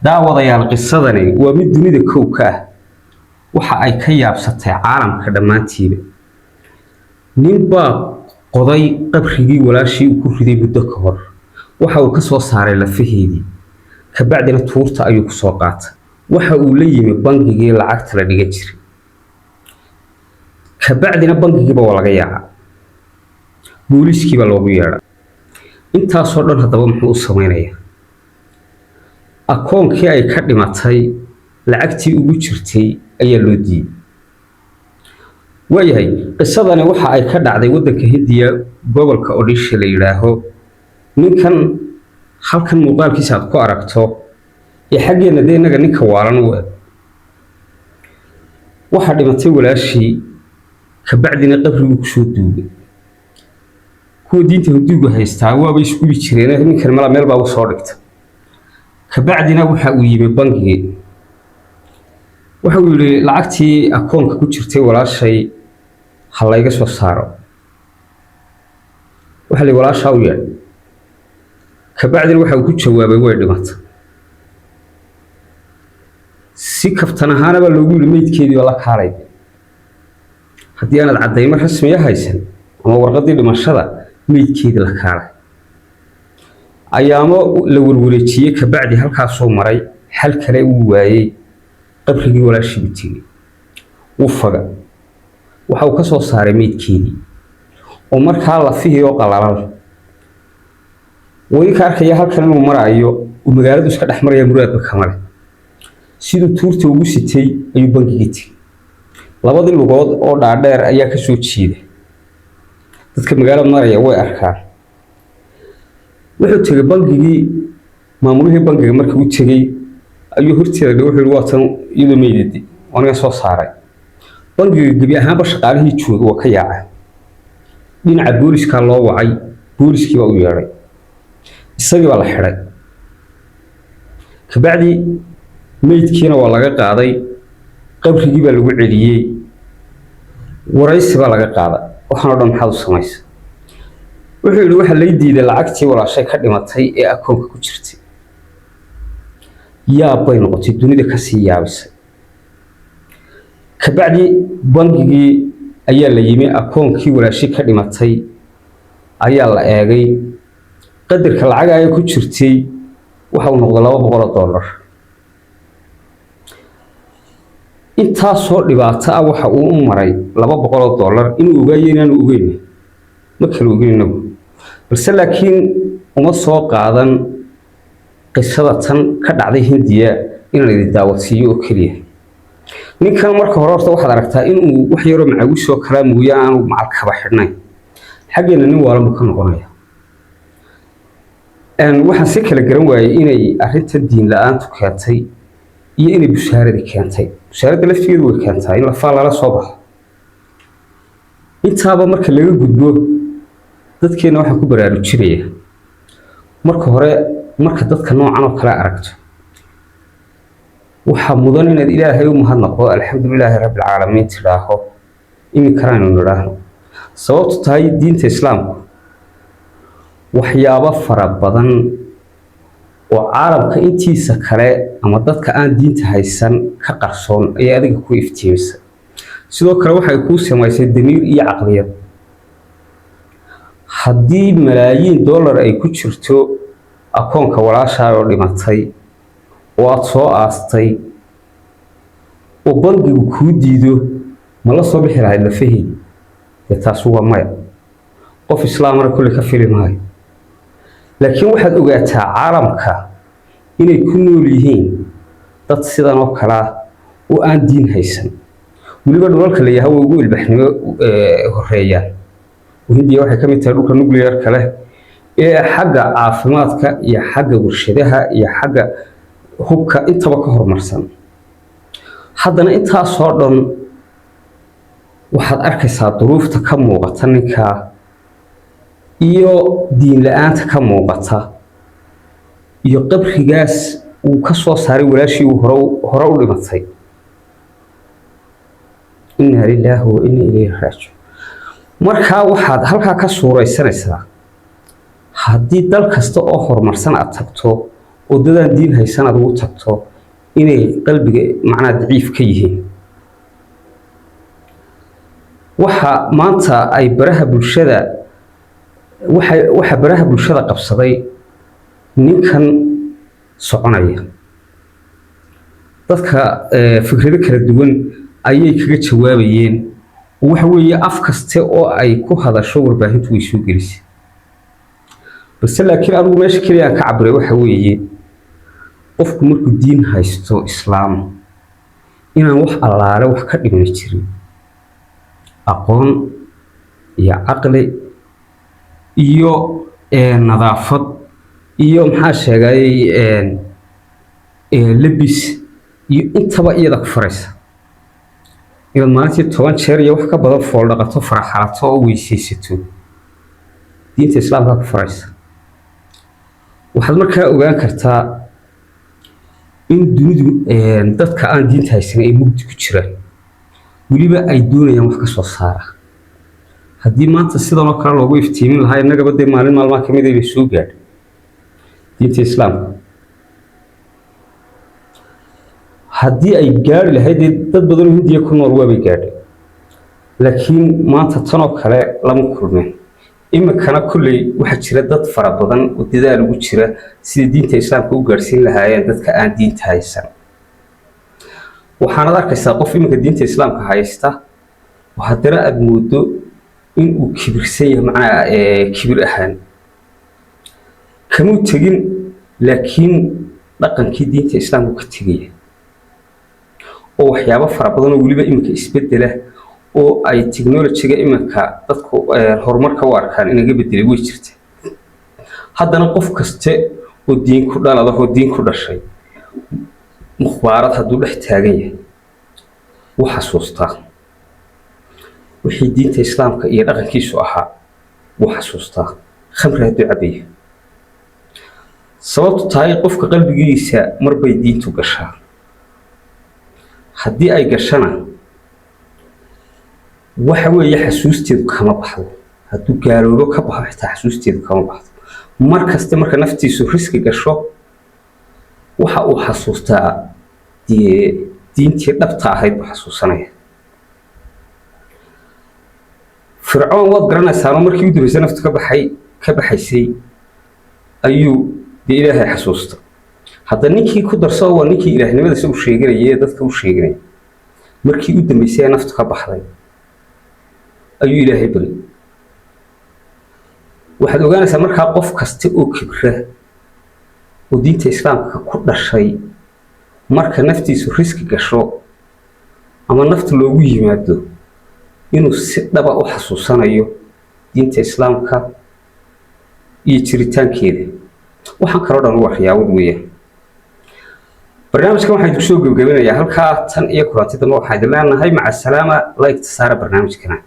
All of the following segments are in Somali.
daawadayaal qisadani waa mid dunida kowka ah waxa ay ka yaabsatay caalamka dhamaantiiba nin baa qoday qabrigii walaashii ku riday muddo ka hor waxa uu ka soo saaray lafaheedii ka bacdina tuurta ayuu ku soo qaatay waxa uu la yimi bangigii lacagta la dhigan jiray ka bacdina bangigiiba waa laga yaacay booliskiiba loogu yeedhay intaasoo dhan haddaba muxuu u samaynayaa akoonkii ay ka dhimatay lacagtii ugu jirtay ayaa loo diiday waayahay qisadani waxa ay ka dhacday waddanka Hindiya gobolka Odisha la yiraahdo ninkan halkan muuqaalkiisa aad ku aragto ee xaggeena deenaga ninka waalan u waxa dhimatay walaashii ka bacdina qabrigu ku soo duugay kuwa diinta Hinduuga haystaa waaba isku jireen ninkan meel baa u soo dhigtay ka bacdina waxa uu yimi bangigii waxa uu yiri lacagtii akoonka ku jirtay walaashay hal laga soo saaro waxa la walaasha u yeedhay ka bacdina waxa uu ku jawaabay way dhimatay si kaftan ahaan baa loogu yiri meydkeedii la kaalay haddii aanad cadeymo rasmi ah haysan ama warqadii dhimashada meydkeedii la kaalay ayaamo la warwareejiyay ka bacdi halkaas soo maray xal kale uu waayay qabrigii walaashii bitigi uu faga waxa uu ka soo saaray meydkeedii oo markaa la fihiyo qalalan way ka arkaya halkan inuu marayo oo magaaladu iska dhex maraya muraadba kamale sidoo tuurta ugu sitay ayuu bangigii tigay labadii lugood oo dhaadheer ayaa ka soo jiiday dadka magaalada maraya way arkaan wuxuu tagay bangigii maamulihii bangiga markii uu tagay ayuu horteeda wuxuu waatan iyadoo meydadii aniga soo saaray bangiga gabi ahaanba shaqaalihii joogay waa ka yaacay dhinaca booliska loo wacay booliskii baa u yeedhay isagii baa la xiray ka bacdi meydkiina waa laga qaaday qabrigii baa lagu celiyay waraysi baa laga qaaday waxaan oo dhan maxaad u samaysay wuxuu yiri waxa la diiday lacagtii walaashay ka dhimatay ee akoonka ku jirtay yaa bay noqotay dunida ka sii yaabisay ka bacdi bangigii ayaa la yimi akoonkii walaashay ka dhimatay ayaa la eegay qadarka lacag ay ku jirtay waxa uu noqday $200 inta soo dhibaato ah waxa uu u maray $200 inuu ogaayay inaan ogeyn ma kala ogeynno balse laakiin uma soo qaadan qisada tan ka dhacday Hindiya inaan idin daawasiyo oo kaliya ninkan marka hore waxaad aragtaa inuu wax yar oo macawiis oo kala mooyaan macal kaba xidhnay xageena nin waalmo ka noqonaya waxaan si kala garan waayay inay arrinta diin la'aantu keentay iyo inay bushaarada keentay bushaarada lafteedu way keentay in la faala soo baxo intaaba marka laga gudbo dadkeena waxa ku baraarujinaya marka hore marka dadka noocan oo kala aragto waxa mudan inaad Ilaahay u mahadnaqo alxamdulilaahi rabbil caalamiin tiraaho in karaanu niraahno sababtu tahay diinta islaamku waxyaabo fara badan oo caalamka intiisa kale ama dadka aan diinta haysan ka qarsoon ay adiga ku iftiimisay sidoo kale waxay ku samaysay damiir iyo aqliyad haddii malaayiin dollar ay ku jirto akoonka walaashaa oo dhimatay oo aad soo aastay oo bangigu ku diido ma la soo bixi lahayd lafaheedii taas waa maya qof islaamana kulli ka filimaayo laakiin waxaad ogaataa caalamka inay ku nool yihiin dad sidan oo kala oo aan diin haysan waliba dhulalka la yahay ugu ilbaxnimo horeeyaan Hindiya waxay ka mid tahay dhulka nuclear kale ee xagga caafimaadka iyo xagga warshadaha iyo xagga hubka intaba ka horumarsan haddana intaas oo dhan waxaad arkaysaa duruufta ka muuqata ninka iyo diin la'aanta ka muuqata iyo qabrigaas uu ka soo saaray walaashii uu hore u dhimatay inna lillahi wa inna ilayhi raaji'uun marka waxaad halka ka suuraysanaysaa haddii dal kasta oo horumarsan aad tagto ودادان دين هيسان أدو تبتو إني قلبي معناه ضعيف كيهين waxa maanta ay baraha bulshada waxa baraha bulshada qabsaday ninkan soconaya dadka fikrado kala duwan ayay kaga jawaabayeen waxa weeye af kaste oo ay ku hadasho warbaahintu way soo gelisay balse laakiin anigu meesha kaliya ka cabiray waxa weeye qofku markuu diin haysto islaam inaan wax allaale wax ka dhiman jirin aqoon iyo aqli iyo nadaafad iyo maxaa sheegay labis iyo intaba iyada ku faraysa inaad maalintii 10 jeer iyo wax ka badan fool dhaqato faraxalato oo weysaysato diinta islaamka ku faraysa waxaad markaa ogaan kartaa in dunidu dadka aan diinta haysan ay mugdi ku jiraan waliba ay doonayaan wax ka soo saara haddii maanta sidan oo kale loogu iftiimin lahaa innagaba dee maalin maalmaha ka mid ah bay soo gaadhay diinta islaamka haddii ay gaari lahayd dad badan oo hindiya ku nool waa bay gaadhay laakiin maanta tan oo kale lama kulmeen imikana kulley waxaa jira dad fara badan oo dadaal ugu jira sida diinta islaamka u gaarsiin lahaayeen dadka aan diinta haysan waxaana arkaysaa qof iminka diinta islaamka haysta waxa dara aad moodo in uu kibirsan yahay macnaa kibir ahaan kamuu tagin laakiin dhaqankii diinta islaamka ka tegaya oo waxyaabo fara badan oo waliba iminka isbedela oo ay technology-ga iminka dadku horumarka u arkaan inaga bedelay way jirtay haddana qof kaste oo diin ku dhalada oo diin ku dhashay مخبارات هادو دحتاغان وحسوستا وحي دينتا اسلامka iyo dhaqankiisu ahaa وحسوستا khamri hadu cabay sababtu tahay qofka qalbigiisa marbay diintu gashaa hadii ay gashana waxa weeye xasuusteedu kama baxdo haduu gaaloobo ka baxo xitaa xasuusteedu kama baxdo markaste marka naftiisu riski gasho waxa uu xasuustaa diintii dhabta ahayd buu xasuusanaya fircoon waad garanaysaa markii uu dambeysay naftu ka baxaysay ayuu ilaahay xasuusta hadda ninkii ku darso waa ninkii ilaahnimada uu sheeganayay dadka uu sheeganay markii uu dambeysay naftu ka baxday ayuu ilaahay bari waxaad ogaanaysaa markaa qof kasta oo kibra ودينتا إسلامك كل شيء مركا نفتيسو ريسك قشو أما نفت لوغي مادو إنو سدبا أو حسوسانا يو دينتا إسلامك يتريتان كيدي وحان كرودا نوح ياود ويا برنامج كما حيث بشوق بقبينا يا هلكا تن إيا كراتي دمو حيث لأن هاي مع السلامة لا يكتسار برنامج كنا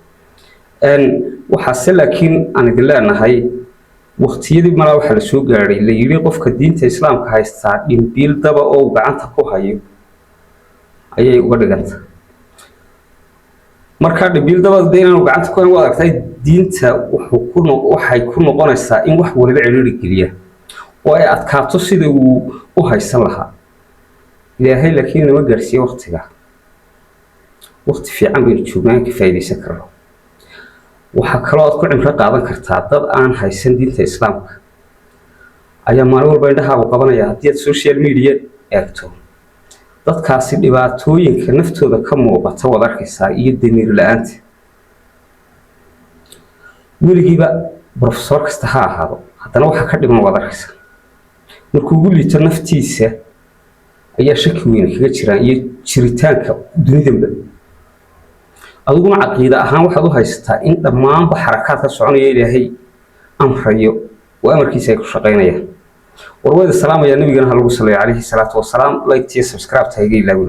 وحاسل لكن أنا قل لأن هاي waqtiyadii mala waxa la soo gaaray la yiri qofka diinta islaamka haysta in bil daba oo gacanta ku hayo ayay uga dhiganta marka bil daba deynaan gacanta ku hayo wadaagtay diinta waxay ku noqonaysaa in wax waliba ciriiri geliya oo ay adkaato sida uu u haysan lahaa ilaahay laakiin ma gaarsiyo waqtiga waqti fiican bay joogaan ka faa'iideysan karo waxa kale oo ku cimro qaadan kartaa dad aan haysan diinta islaamka ayaa maalin walba indhaha u qabanaya hadii social media eegto dadkaasi dhibaatooyinka naftooda ka muuqata wada arkaysaa iyo damiir la'aanta weligiiba professor kasta ha ahaado haddana waxa ka dhiman wada arkaysaa markuu ugu liito naftiisa ayaa shaki weyn kaga jira iyo jiritaanka dunida aduguna caqiida ahaan waxaad u haysataa in dhammaan xarakaadka soconaya ilaahay amrayo oo amarkiisa ay ku shaqeynayaan warwada salaam ayaa nabigana lagu sallallahu alayhi salaatu wasalaam like iyo subscribe taagay ilaahay